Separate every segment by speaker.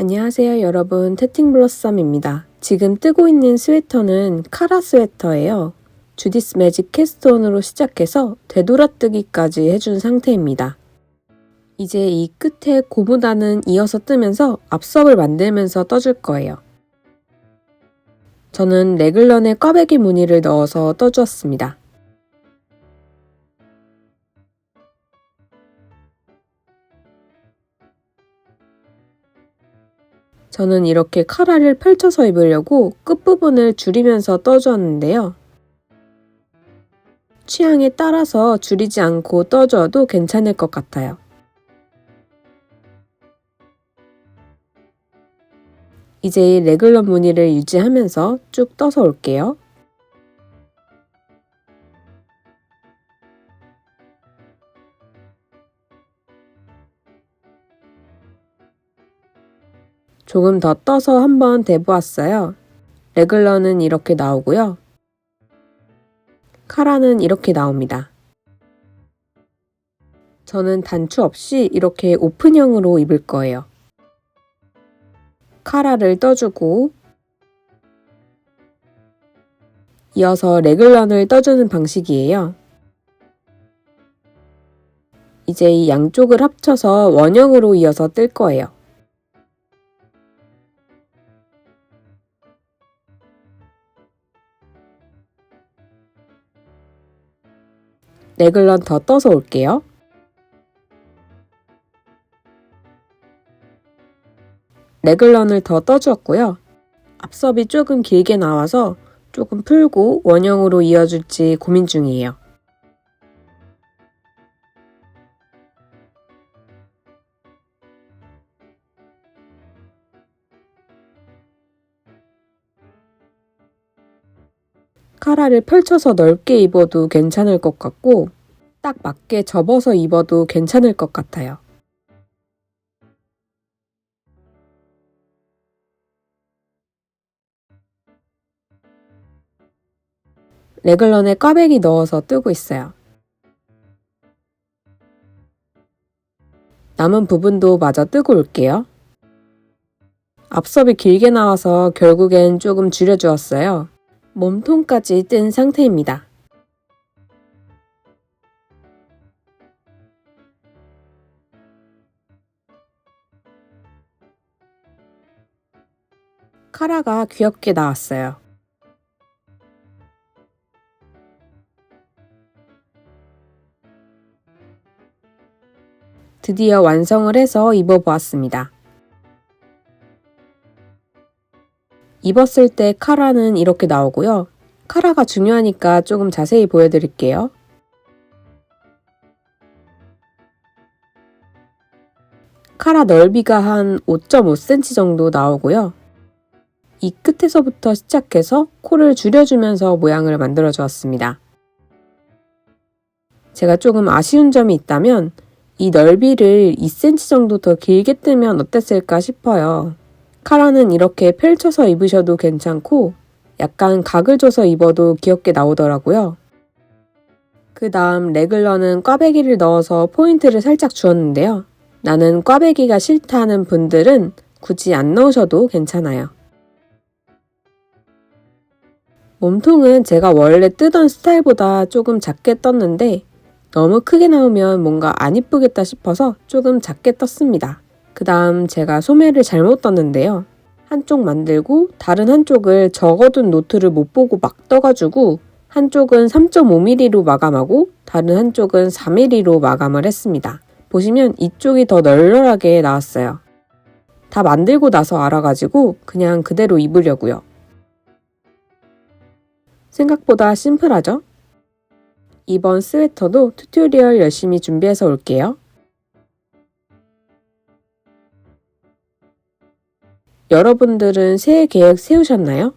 Speaker 1: 안녕하세요 여러분, 태팅블러썸입니다. 지금 뜨고 있는 스웨터는 카라 스웨터예요. 주디스 매직 캐스트온으로 시작해서 되돌아뜨기까지 해준 상태입니다. 이제 이 끝에 고무단은 이어서 뜨면서 앞섭을 만들면서 떠줄 거예요. 저는 레글런에 꽈배기 무늬를 넣어서 떠주었습니다. 저는 이렇게 카라를 펼쳐서 입으려고 끝부분을 줄이면서 떠주었는데요. 취향에 따라서 줄이지 않고 떠주어도 괜찮을 것 같아요. 이제 이 레글런 무늬를 유지하면서 쭉 떠서 올게요. 조금 더 떠서 한번 대보았어요. 레글런은 이렇게 나오고요. 카라는 이렇게 나옵니다. 저는 단추 없이 이렇게 오픈형으로 입을 거예요. 카라를 떠주고 이어서 레글런을 떠주는 방식이에요. 이제 이 양쪽을 합쳐서 원형으로 이어서 뜰 거예요. 레글런 더 떠서 올게요. 레글런을 더 떠주었고요. 앞섭이 조금 길게 나와서 조금 풀고 원형으로 이어줄지 고민 중이에요. 카라를 펼쳐서 넓게 입어도 괜찮을 것 같고 딱 맞게 접어서 입어도 괜찮을 것 같아요. 레글런에 꽈배기 넣어서 뜨고 있어요. 남은 부분도 마저 뜨고 올게요. 앞섭이 길게 나와서 결국엔 조금 줄여주었어요. 몸통까지 뜬 상태입니다. 카라가 귀엽게 나왔어요. 드디어 완성을 해서 입어보았습니다. 입었을 때 카라는 이렇게 나오고요. 카라가 중요하니까 조금 자세히 보여드릴게요. 카라 넓이가 한 5.5cm 정도 나오고요. 이 끝에서부터 시작해서 코를 줄여주면서 모양을 만들어 주었습니다. 제가 조금 아쉬운 점이 있다면 이 넓이를 2cm 정도 더 길게 뜨면 어땠을까 싶어요. 카라는 이렇게 펼쳐서 입으셔도 괜찮고 약간 각을 줘서 입어도 귀엽게 나오더라고요. 그 다음 레글런은 꽈배기를 넣어서 포인트를 살짝 주었는데요. 나는 꽈배기가 싫다는 분들은 굳이 안 넣으셔도 괜찮아요. 몸통은 제가 원래 뜨던 스타일보다 조금 작게 떴는데 너무 크게 나오면 뭔가 안 이쁘겠다 싶어서 조금 작게 떴습니다. 그 다음 제가 소매를 잘못 떴는데요. 한쪽 만들고 다른 한쪽을 적어둔 노트를 못 보고 막 떠가지고 한쪽은 3.5mm로 마감하고 다른 한쪽은 4mm로 마감을 했습니다. 보시면 이쪽이 더 널널하게 나왔어요. 다 만들고 나서 알아가지고 그냥 그대로 입으려고요. 생각보다 심플하죠? 이번 스웨터도 튜토리얼 열심히 준비해서 올게요. 여러분들은 새해 계획 세우셨나요?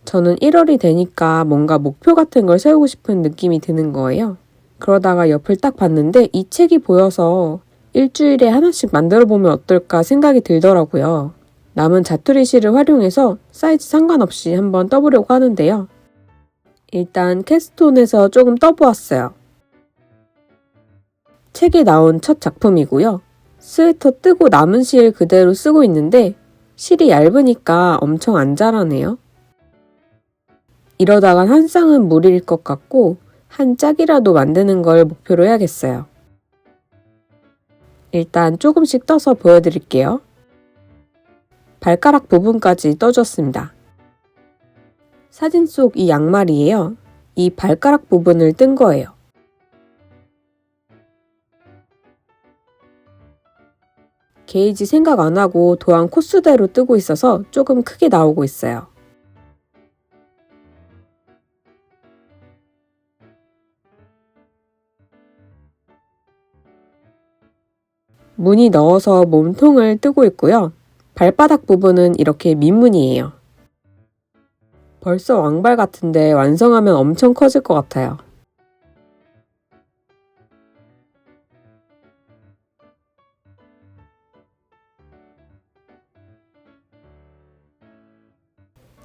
Speaker 1: 저는 1월이 되니까 뭔가 목표 같은 걸 세우고 싶은 느낌이 드는 거예요. 그러다가 옆을 딱 봤는데 이 책이 보여서 일주일에 하나씩 만들어보면 어떨까 생각이 들더라고요. 남은 자투리 실을 활용해서 사이즈 상관없이 한번 떠보려고 하는데요. 일단 캐스톤에서 조금 떠보았어요. 책에 나온 첫 작품이고요. 스웨터 뜨고 남은 실 그대로 쓰고 있는데 실이 얇으니까 엄청 안 자라네요. 이러다간 한 쌍은 무리일 것 같고 한 짝이라도 만드는 걸 목표로 해야겠어요. 일단 조금씩 떠서 보여드릴게요. 발가락 부분까지 떠줬습니다. 사진 속 이 양말이에요. 이 발가락 부분을 뜬 거예요. 게이지 생각 안 하고 도안 코스대로 뜨고 있어서 조금 크게 나오고 있어요. 무늬 넣어서 몸통을 뜨고 있고요. 발바닥 부분은 이렇게 민무늬예요. 벌써 왕발 같은데 완성하면 엄청 커질 것 같아요.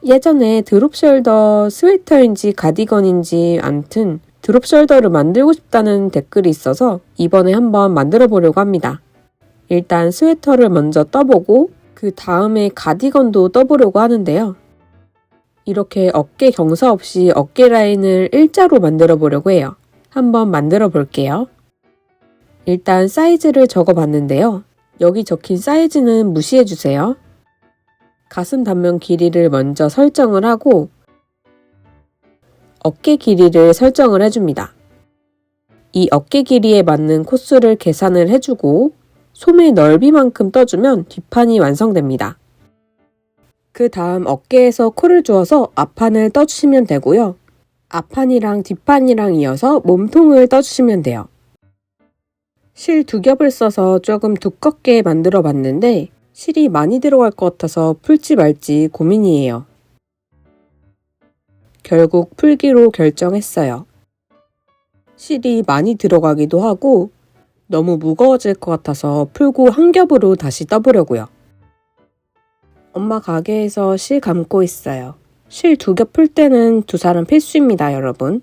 Speaker 1: 예전에 드롭숄더 스웨터인지 가디건인지 암튼 드롭숄더를 만들고 싶다는 댓글이 있어서 이번에 한번 만들어 보려고 합니다. 일단 스웨터를 먼저 떠보고 그 다음에 가디건도 떠보려고 하는데요. 이렇게 어깨 경사 없이 어깨 라인을 일자로 만들어 보려고 해요. 한번 만들어 볼게요. 일단 사이즈를 적어 봤는데요. 여기 적힌 사이즈는 무시해 주세요. 가슴 단면 길이를 먼저 설정을 하고 어깨 길이를 설정을 해줍니다. 이 어깨 길이에 맞는 코스를 계산을 해주고 소매 넓이만큼 떠주면 뒷판이 완성됩니다. 그 다음 어깨에서 코를 주어서 앞판을 떠주시면 되고요. 앞판이랑 뒷판이랑 이어서 몸통을 떠주시면 돼요. 실 2겹을 써서 조금 두껍게 만들어 봤는데 실이 많이 들어갈 것 같아서 풀지 말지 고민이에요. 결국 풀기로 결정했어요. 실이 많이 들어가기도 하고 너무 무거워질 것 같아서 풀고 한 겹으로 다시 떠보려고요. 엄마 가게에서 실 감고 있어요. 실 2겹 풀 때는 두 사람 필수입니다, 여러분.